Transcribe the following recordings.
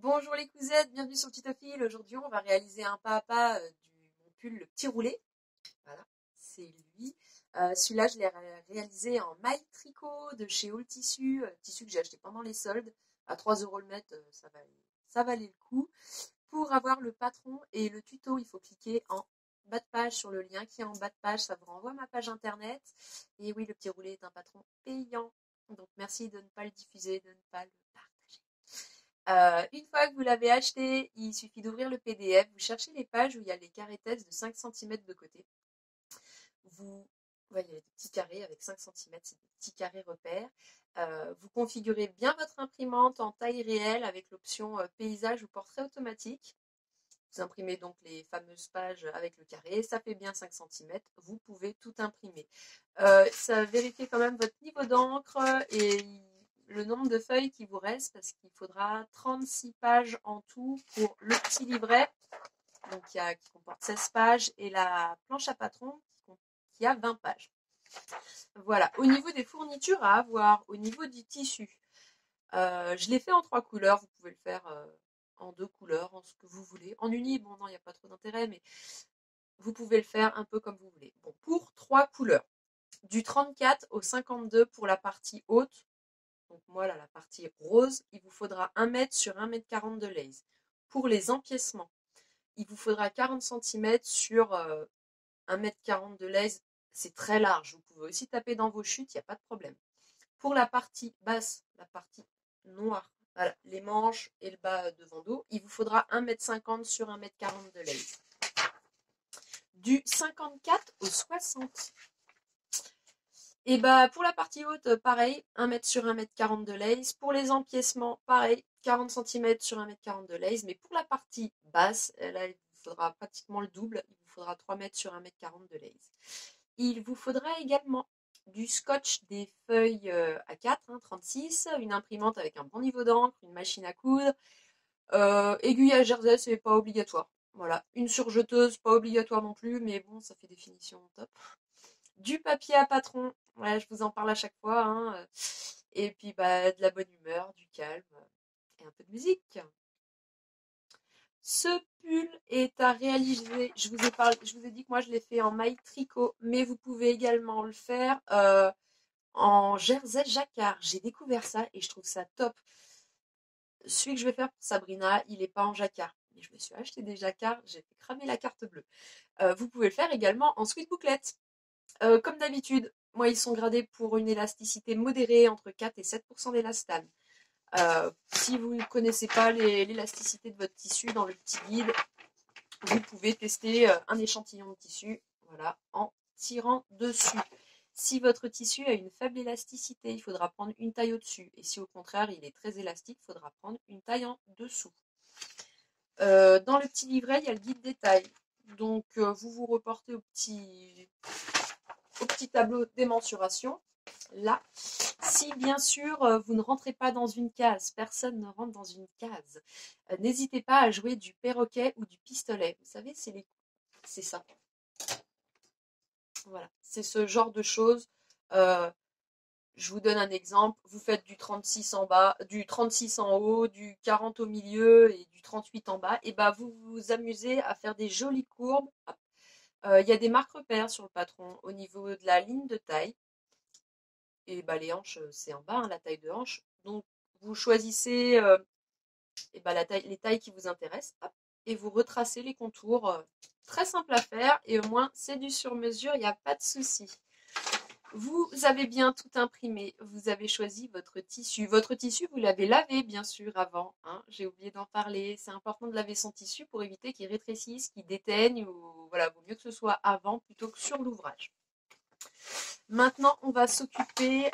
Bonjour les cousettes, bienvenue sur Tutophile. Aujourd'hui, on va réaliser un pas à pas mon pull, le petit roulé. Voilà, c'est lui. Celui-là, je l'ai réalisé en maille tricot de chez All Tissu, tissu que j'ai acheté pendant les soldes. À 3 € le mètre, ça valait le coup. Pour avoir le patron et le tuto, il faut cliquer en bas de page sur le lien qui est en bas de page. Ça vous renvoie à ma page internet. Et oui, le petit roulé est un patron payant. Donc merci de ne pas le diffuser, de ne pas le partager. Une fois que vous l'avez acheté, il suffit d'ouvrir le PDF, vous cherchez les pages où il y a les carrés texte de 5 cm de côté. Vous voyez, il y a des petits carrés avec 5 cm, c'est des petits carrés repères. Vous configurez bien votre imprimante en taille réelle avec l'option paysage ou portrait automatique. Vous imprimez donc les fameuses pages avec le carré, ça fait bien 5 cm, vous pouvez tout imprimer. Ça vérifie quand même votre niveau d'encre et le nombre de feuilles qui vous reste parce qu'il faudra 36 pages en tout pour le petit livret donc qui comporte 16 pages et la planche à patron qui a 20 pages. Voilà, au niveau des fournitures à avoir, au niveau du tissu, je l'ai fait en 3 couleurs, vous pouvez le faire en 2 couleurs, en ce que vous voulez. En uni, bon non, il n'y a pas trop d'intérêt, mais vous pouvez le faire un peu comme vous voulez. Bon, pour 3 couleurs, du 34 au 52 pour la partie haute, donc moi là, la partie rose, il vous faudra 1 mètre sur 1 mètre 40 de lace. Pour les empiècements, il vous faudra 40 cm sur 1 mètre 40 de lace, c'est très large, vous pouvez aussi taper dans vos chutes, il n'y a pas de problème. Pour la partie basse, la partie noire, voilà, les manches et le bas devant dos, il vous faudra 1 mètre 50 sur 1 mètre 40 de lace. Du 54 au 60. Et bah pour la partie haute, pareil, 1 mètre sur 1 mètre 40 de lace. Pour les empiècements, pareil, 40 cm sur 1 mètre 40 de lace. Mais pour la partie basse, là, il vous faudra pratiquement le double. Il vous faudra 3 mètres sur 1 mètre 40 de lace. Il vous faudra également du scotch, des feuilles A4, 36, une imprimante avec un bon niveau d'encre, une machine à coudre, aiguille à jersey, c'est pas obligatoire. Voilà, une surjeteuse, pas obligatoire non plus, mais bon, ça fait des finitions top. Du papier à patron, ouais, je vous en parle à chaque fois, hein. Et puis bah, de la bonne humeur, du calme et un peu de musique. Ce pull est à réaliser, je vous ai dit que moi je l'ai fait en maille tricot, mais vous pouvez également le faire en jersey jacquard. J'ai découvert ça et je trouve ça top. Celui que je vais faire pour Sabrina, il n'est pas en jacquard. Mais je me suis acheté des jacquards, j'ai fait cramer la carte bleue. Vous pouvez le faire également en sweat booklet. Comme d'habitude, moi ils sont gradés pour une élasticité modérée entre 4 et 7% d'élastane. Si vous ne connaissez pas l'élasticité de votre tissu dans le petit guide, vous pouvez tester un échantillon de tissu, voilà, en tirant dessus. Si votre tissu a une faible élasticité, il faudra prendre une taille au-dessus. Et si au contraire il est très élastique, il faudra prendre une taille en dessous. Dans le petit livret, il y a le guide détail. Donc vous vous reportez au petit tableau des mensurations. Là, si bien sûr vous ne rentrez pas dans une case, personne ne rentre dans une case, n'hésitez pas à jouer du perroquet ou du pistolet. Vous savez, c'est ça. Voilà, c'est ce genre de choses. Je vous donne un exemple. Vous faites du 36 en bas, du 36 en haut, du 40 au milieu et du 38 en bas. Et bah vous vous amusez à faire des jolies courbes. Il y a des marques repères sur le patron au niveau de la ligne de taille. Et bah les hanches, c'est en bas, hein, la taille de hanche. Donc vous choisissez et bah, les tailles qui vous intéressent. Hop, et vous retracez les contours. Très simple à faire. Et au moins, c'est du sur-mesure, il n'y a pas de souci. Vous avez bien tout imprimé, vous avez choisi votre tissu. Votre tissu, vous l'avez lavé bien sûr avant, hein. J'ai oublié d'en parler. C'est important de laver son tissu pour éviter qu'il rétrécisse, qu'il déteigne. Ou voilà, vaut mieux que ce soit avant plutôt que sur l'ouvrage. Maintenant, on va s'occuper,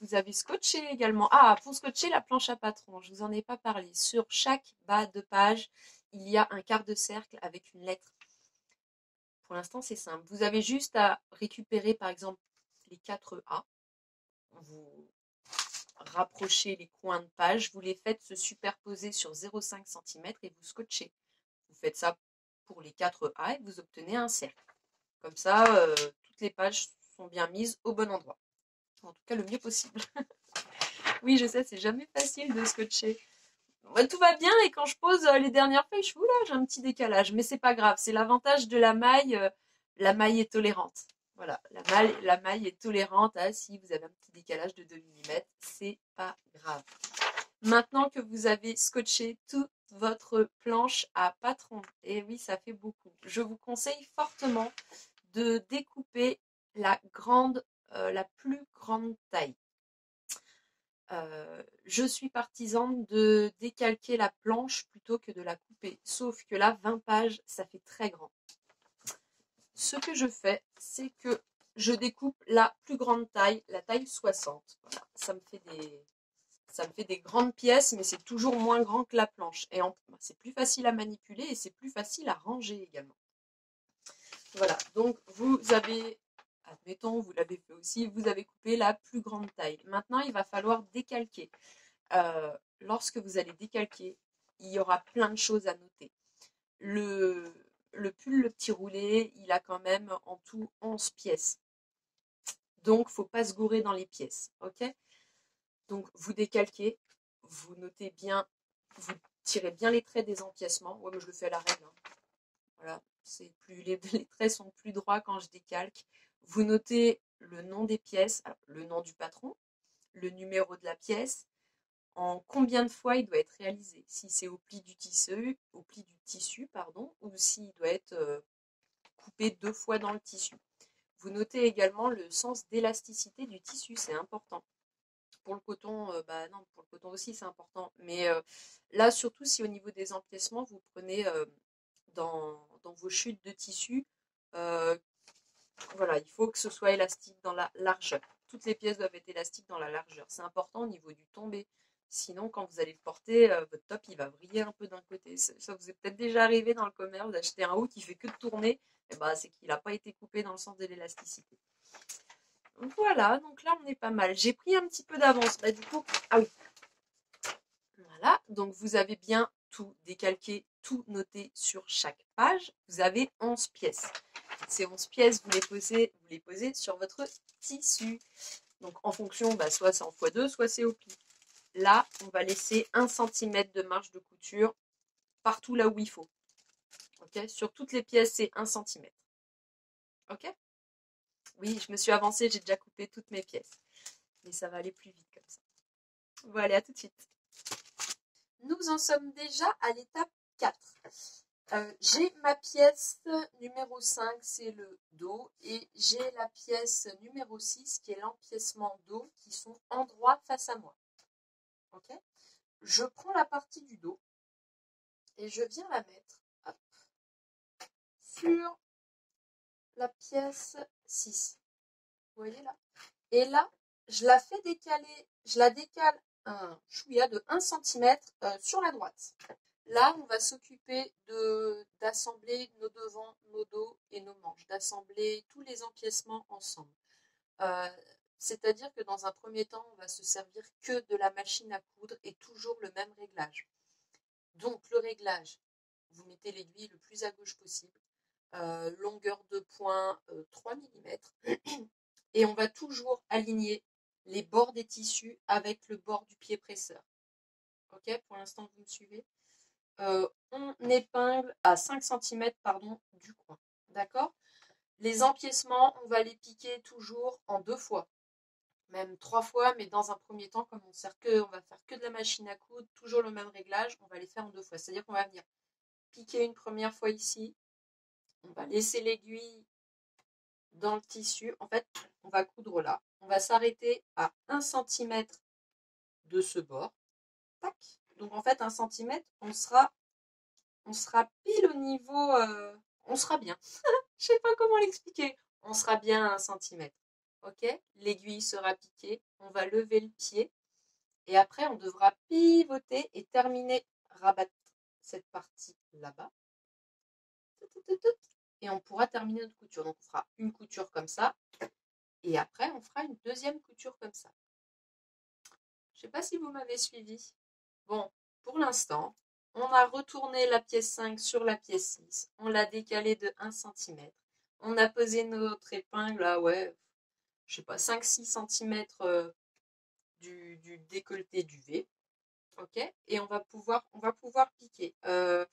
vous avez scotché également. Ah, pour scotcher la planche à patron, je ne vous en ai pas parlé. Sur chaque bas de page, il y a un quart de cercle avec une lettre. Pour l'instant, c'est simple. Vous avez juste à récupérer, par exemple, les 4 A. Vous rapprochez les coins de page, vous les faites se superposer sur 0,5 cm et vous scotchez. Vous faites ça pour les 4 A et vous obtenez un cercle. Comme ça, toutes les pages sont bien mises au bon endroit. En tout cas, le mieux possible. Oui, je sais, c'est jamais facile de scotcher. Moi, tout va bien et quand je pose les dernières feuilles, je fais oula, j'ai un petit décalage, mais c'est pas grave, c'est l'avantage de la maille. La maille est tolérante. Voilà, la maille est tolérante à si vous avez un petit décalage de 2 mm, c'est pas grave. Maintenant que vous avez scotché toute votre planche à patron, et oui, ça fait beaucoup, je vous conseille fortement de découper la plus grande taille. Je suis partisane de décalquer la planche plutôt que de la couper. Sauf que là, 20 pages, ça fait très grand. Ce que je fais, c'est que je découpe la plus grande taille, la taille 60. Voilà, ça me fait des grandes pièces, mais c'est toujours moins grand que la planche. Et c'est plus facile à manipuler et c'est plus facile à ranger également. Voilà, donc vous avez, admettons, vous l'avez fait aussi, vous avez coupé la plus grande taille. Maintenant, il va falloir décalquer. Lorsque vous allez décalquer, il y aura plein de choses à noter. Le pull, le petit roulé, il a quand même en tout 11 pièces. Donc, faut pas se gourer dans les pièces. Ok? Donc, vous décalquez, vous notez bien, vous tirez bien les traits des empiècements. Ouais, mais je le fais à la règle. Hein. Voilà, les traits sont plus droits quand je décalque. Vous notez le nom des pièces, le nom du patron, le numéro de la pièce, en combien de fois il doit être réalisé. Si c'est au pli du tissu, pardon, ou s'il doit être coupé 2 fois dans le tissu. Vous notez également le sens d'élasticité du tissu, c'est important. Pour le coton, non, pour le coton aussi c'est important. Mais là, surtout si au niveau des empiècements, vous prenez dans vos chutes de tissu, euh, voilà, il faut que ce soit élastique dans la largeur. Toutes les pièces doivent être élastiques dans la largeur. C'est important au niveau du tombé. Sinon, quand vous allez le porter, votre top, il va vriller un peu d'un côté. Ça vous est peut-être déjà arrivé dans le commerce d'acheter un haut qui fait que de tourner. Et bah, c'est qu'il n'a pas été coupé dans le sens de l'élasticité. Voilà, donc là, on est pas mal. J'ai pris un petit peu d'avance. Bah, du coup, ah oui. Voilà, donc vous avez bien tout décalqué, tout noté sur chaque page. Vous avez 11 pièces. Ces 11 pièces, vous les posez sur votre tissu. Donc en fonction, soit c'est en x2, soit c'est au pli. Là, on va laisser 1 cm de marge de couture partout là où il faut. Okay, sur toutes les pièces, c'est 1 cm. Ok? Oui, je me suis avancée, j'ai déjà coupé toutes mes pièces. Mais ça va aller plus vite comme ça. Voilà, à tout de suite. Nous en sommes déjà à l'étape 4. J'ai ma pièce numéro 5, c'est le dos, et j'ai la pièce numéro 6, qui est l'empiècement dos, qui sont en droit face à moi. Okay, je prends la partie du dos et je viens la mettre sur la pièce 6. Vous voyez là? Et là, je la fais décaler, je la décale un chouïa de 1 cm sur la droite. Là, on va s'occuper d'assembler nos devants, nos dos et nos manches, d'assembler tous les empiècements ensemble. C'est-à-dire que dans un premier temps, on va se servir que de la machine à coudre et toujours le même réglage. Donc le réglage, vous mettez l'aiguille le plus à gauche possible, longueur de pointe 3 mm, et on va toujours aligner les bords des tissus avec le bord du pied presseur. Ok, pour l'instant vous me suivez? On épingle à 5 cm du coin. D'accord? Les empiècements, on va les piquer toujours en 2 fois. Même 3 fois, mais dans un premier temps, comme on va faire que de la machine à coudre, toujours le même réglage, on va les faire en 2 fois. C'est-à-dire qu'on va venir piquer une première fois ici, on va laisser l'aiguille dans le tissu. En fait, on va coudre là. On va s'arrêter à 1 cm de ce bord. Tac. Donc en fait, 1 cm, on sera pile au niveau, on sera bien. Je sais pas comment l'expliquer. On sera bien à 1 cm. Ok? L'aiguille sera piquée. On va lever le pied. Et après, on devra pivoter et terminer, rabattre cette partie là-bas. Et on pourra terminer notre couture. Donc, on fera une couture comme ça. Et après, on fera une deuxième couture comme ça. Je ne sais pas si vous m'avez suivi. Bon, pour l'instant, on a retourné la pièce 5 sur la pièce 6. On l'a décalée de 1 cm. On a posé notre épingle à, je sais pas, 5-6 cm du décolleté du V. Ok, et on va pouvoir piquer. Là,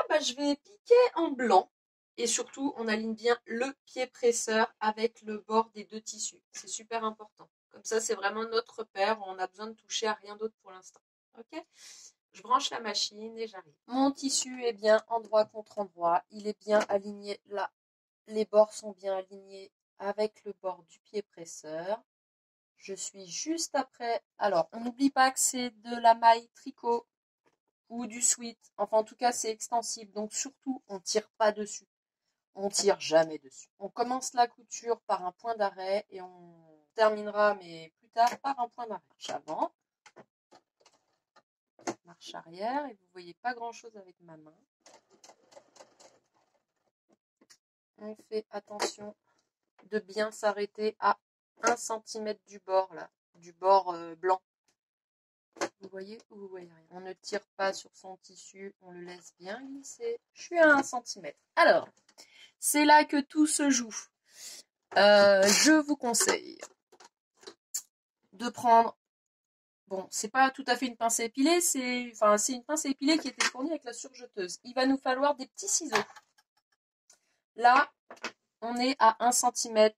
bah, je vais piquer en blanc. Et surtout, on aligne bien le pied presseur avec le bord des deux tissus. C'est super important. Comme ça, c'est vraiment notre repère. On a besoin de toucher à rien d'autre pour l'instant. Ok? Je branche la machine et j'arrive. Mon tissu est bien endroit contre endroit. Il est bien aligné là. Les bords sont bien alignés avec le bord du pied presseur. Je suis juste après. Alors, on n'oublie pas que c'est de la maille tricot ou du sweat. Enfin, en tout cas, c'est extensible. Donc, surtout, on ne tire pas dessus. On tire jamais dessus. On commence la couture par un point d'arrêt et on terminera, mais plus tard, par un point d'arrêt. Marche avant, marche arrière, et vous voyez pas grand chose avec ma main. On fait attention de bien s'arrêter à 1 cm du bord, là, du bord blanc. Vous voyez ou vous voyez rien? On ne tire pas sur son tissu, on le laisse bien glisser. Je suis à 1 cm. Alors, c'est là que tout se joue. Je vous conseille de prendre, bon, c'est pas tout à fait une pince à épiler, c'est une pince à épiler qui était fournie avec la surjeteuse. Il va nous falloir des petits ciseaux. Là, on est à 1 cm.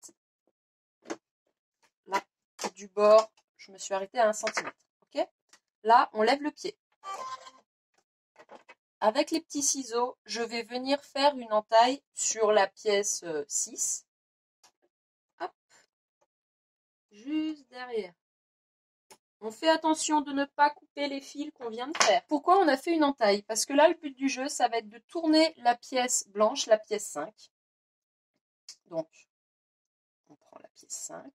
Là, du bord, je me suis arrêtée à 1 cm. Ok? Là, on lève le pied. Avec les petits ciseaux, je vais venir faire une entaille sur la pièce 6. Hop. Juste derrière. On fait attention de ne pas couper les fils qu'on vient de faire. Pourquoi on a fait une entaille? Parce que là, le but du jeu, ça va être de tourner la pièce blanche, la pièce 5. Donc, on prend la pièce 5.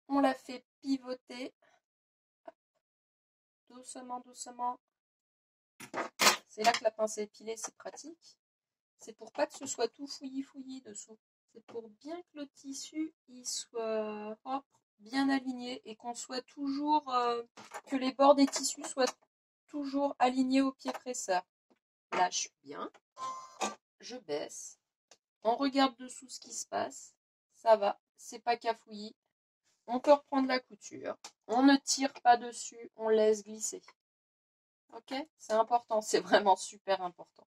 On la fait pivoter. Doucement, doucement. C'est là que la pince à épiler, c'est pratique. C'est pour pas que ce soit tout fouillis dessous. C'est pour bien que le tissu il soit propre, bien aligné et qu'on soit toujours, que les bords des tissus soient toujours alignés au pied presseur. Là, je suis bien. Je baisse. On regarde dessous ce qui se passe. Ça va, c'est pas cafouillis. On peut reprendre la couture. On ne tire pas dessus, on laisse glisser. Ok? C'est important, c'est vraiment super important.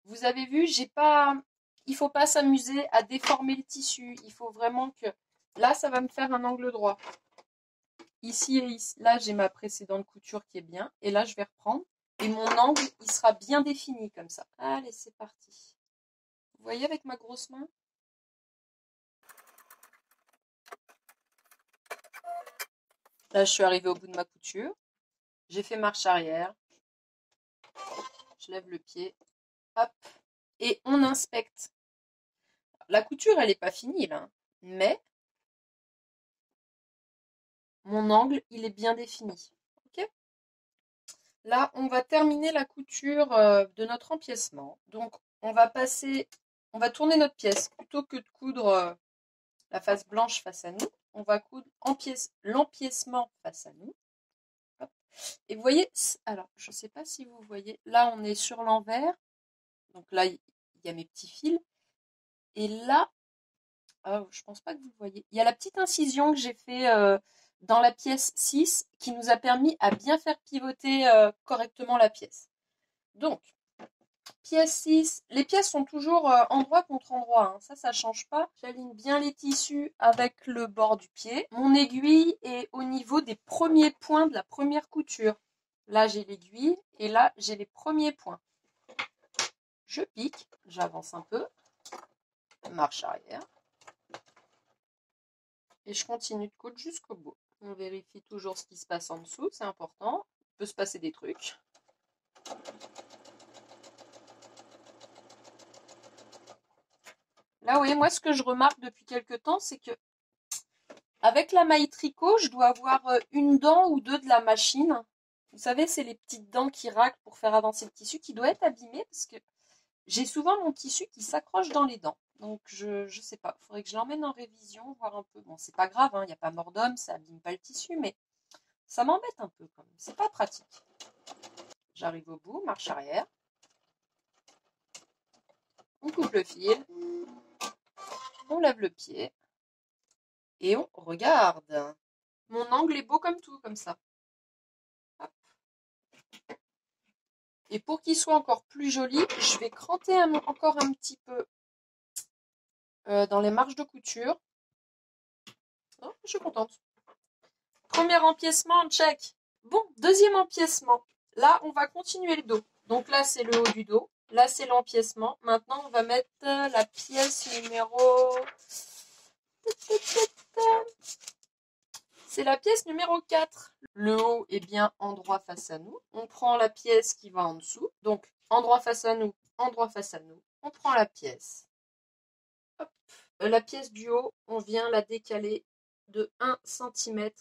Vous avez vu, il faut pas s'amuser à déformer le tissu. Il faut vraiment que, là, ça va me faire un angle droit. Ici et ici, là, j'ai ma précédente couture qui est bien. Et là, je vais reprendre. Et mon angle, il sera bien défini comme ça. Allez, c'est parti. Vous voyez avec ma grosse main? Là, je suis arrivée au bout de ma couture. J'ai fait marche arrière. Je lève le pied. Hop. Et on inspecte. La couture, elle n'est pas finie, là. Mais mon angle, il est bien défini. Ok? Là, on va terminer la couture de notre empiècement. Donc, on va tourner notre pièce. Plutôt que de coudre la face blanche face à nous, on va coudre l'empiècement face à nous. Hop. Et vous voyez, alors, je ne sais pas si vous voyez, là, on est sur l'envers. Donc là, il y a mes petits fils. Et là, oh, je pense pas que vous le voyez. Il y a la petite incision que j'ai fait dans la pièce 6 qui nous a permis à bien faire pivoter correctement la pièce. Donc, pièce 6, les pièces sont toujours endroit contre endroit, hein. Ça change pas. J'aligne bien les tissus avec le bord du pied. Mon aiguille est au niveau des premiers points de la première couture. Là, j'ai l'aiguille et là, j'ai les premiers points. Je pique, j'avance un peu, marche arrière. Et je continue de coudre jusqu'au bout. On vérifie toujours ce qui se passe en dessous, c'est important. Il peut se passer des trucs. Là, oui, moi, ce que je remarque depuis quelques temps, c'est que avec la maille tricot, je dois avoir une dent ou deux de la machine. Vous savez, c'est les petites dents qui raclent pour faire avancer le tissu qui doit être abîmé parce que j'ai souvent mon tissu qui s'accroche dans les dents. Donc, je sais pas. Il faudrait que je l'emmène en révision, voir un peu. Bon, c'est pas grave, hein, il n'y a pas mort d'homme, ça abîme pas le tissu, mais ça m'embête un peu quand même. C'est pas pratique. J'arrive au bout, marche arrière. On coupe le fil. On lève le pied. Et on regarde. Mon angle est beau comme tout, comme ça. Et pour qu'il soit encore plus joli, je vais cranter encore un petit peu dans les marges de couture. Oh, je suis contente. Premier empiècement, check. Bon, deuxième empiècement. Là, on va continuer le dos. Donc là, c'est le haut du dos. Là, c'est l'empiècement. Maintenant, on va mettre la pièce numéro... C'est la pièce numéro 4. Le haut est bien endroit face à nous. On prend la pièce qui va en dessous. Donc, endroit face à nous, endroit face à nous. On prend la pièce. Hop. La pièce du haut, on vient la décaler de 1 cm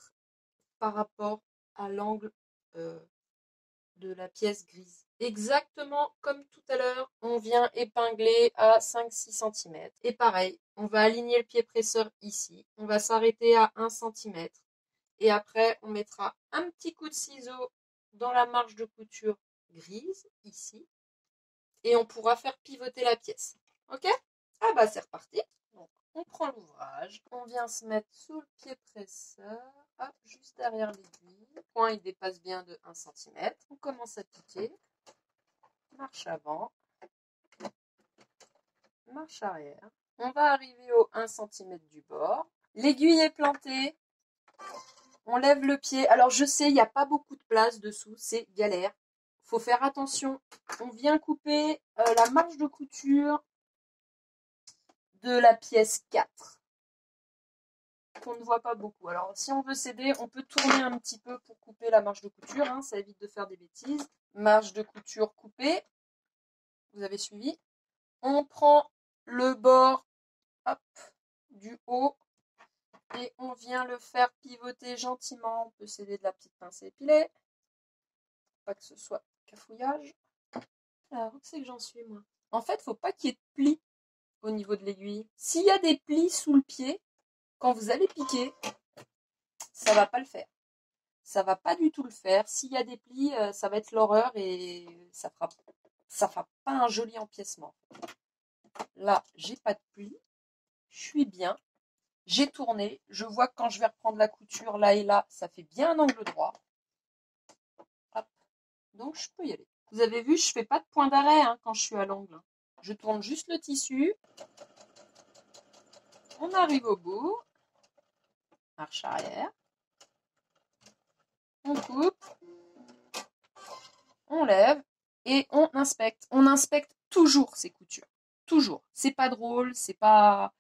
par rapport à l'angle de la pièce grise. Exactement comme tout à l'heure, on vient épingler à 5-6 cm. Et pareil, on va aligner le pied presseur ici. On va s'arrêter à 1 cm. Et après, on mettra un petit coup de ciseau dans la marge de couture grise, ici. Et on pourra faire pivoter la pièce. Ok? Ah bah c'est reparti. Donc, on prend l'ouvrage. On vient se mettre sous le pied presseur. Hop, juste derrière l'aiguille. Le point, il dépasse bien de 1 cm. On commence à piquer. Marche avant. Marche arrière. On va arriver au 1 cm du bord. L'aiguille est plantée. On lève le pied. Alors je sais, il n'y a pas beaucoup de place dessous, c'est galère. Faut faire attention. On vient couper la marge de couture de la pièce 4. Qu'on ne voit pas beaucoup. Alors si on veut s'aider, on peut tourner un petit peu pour couper la marge de couture. Hein, ça évite de faire des bêtises. Marge de couture coupée. Vous avez suivi. On prend le bord hop, du haut. Et on vient le faire pivoter gentiment. On peut s'aider de la petite pince épilée. Pas que ce soit cafouillage. Alors, où c'est que j'en suis, moi? En fait, faut pas qu'il y ait de plis au niveau de l'aiguille. S'il y a des plis sous le pied, quand vous allez piquer, ça va pas le faire. Ça va pas du tout le faire. S'il y a des plis, ça va être l'horreur et ça fera pas un joli empiècement. Là, j'ai pas de plis. Je suis bien. J'ai tourné. Je vois que quand je vais reprendre la couture là et là, ça fait bien un angle droit. Hop. Donc, je peux y aller. Vous avez vu, je fais pas de point d'arrêt hein, quand je suis à l'angle. Je tourne juste le tissu. On arrive au bout. Marche arrière. On coupe. On lève. Et on inspecte. On inspecte toujours ces coutures. Toujours. C'est pas drôle, c'est pas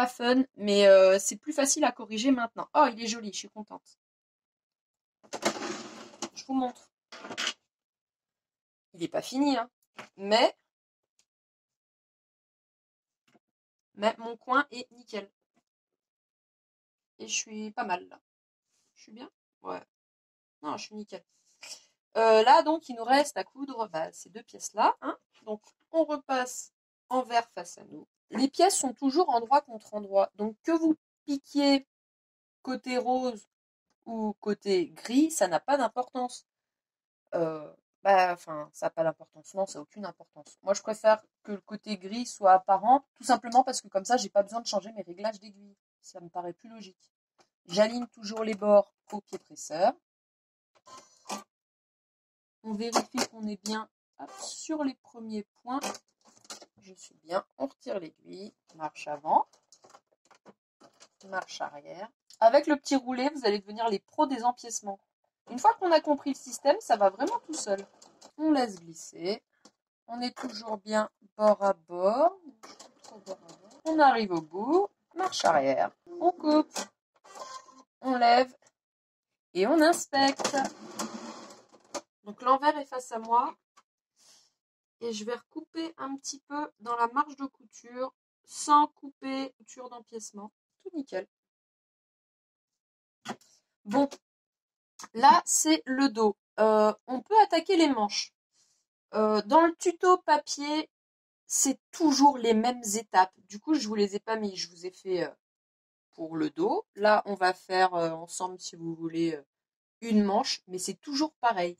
fun, mais c'est plus facile à corriger maintenant. Oh, il est joli, je suis contente. Je vous montre. Il n'est pas fini, hein. Mais mon coin est nickel. Et je suis pas mal là. Je suis bien? Ouais. Non, je suis nickel. Là, donc, il nous reste à coudre ces deux pièces-là. Hein. Donc, on repasse envers face à nous. Les pièces sont toujours endroit contre endroit. Donc, que vous piquiez côté rose ou côté gris, ça n'a pas d'importance. Ça n'a pas d'importance. Non, ça n'a aucune importance. Moi, je préfère que le côté gris soit apparent, tout simplement parce que comme ça, j'ai pas besoin de changer mes réglages d'aiguille. Ça me paraît plus logique. J'aligne toujours les bords au pied presseur. On vérifie qu'on est bien sur les premiers points. Je suis bien. On retire l'aiguille. Marche avant. Marche arrière. Avec le petit roulet, vous allez devenir les pros des empiècements. Une fois qu'on a compris le système, ça va vraiment tout seul. On laisse glisser. On est toujours bien bord à bord. On arrive au bout. Marche arrière. On coupe. On lève. Et on inspecte. Donc l'envers est face à moi. Et je vais recouper un petit peu dans la marge de couture sans couper couture d'empiècement. Tout nickel. Bon, là c'est le dos. On peut attaquer les manches. Dans le tuto papier, c'est toujours les mêmes étapes. Du coup, je vous les ai pas mis. Je vous ai fait pour le dos. Là, on va faire ensemble, si vous voulez, une manche. Mais c'est toujours pareil.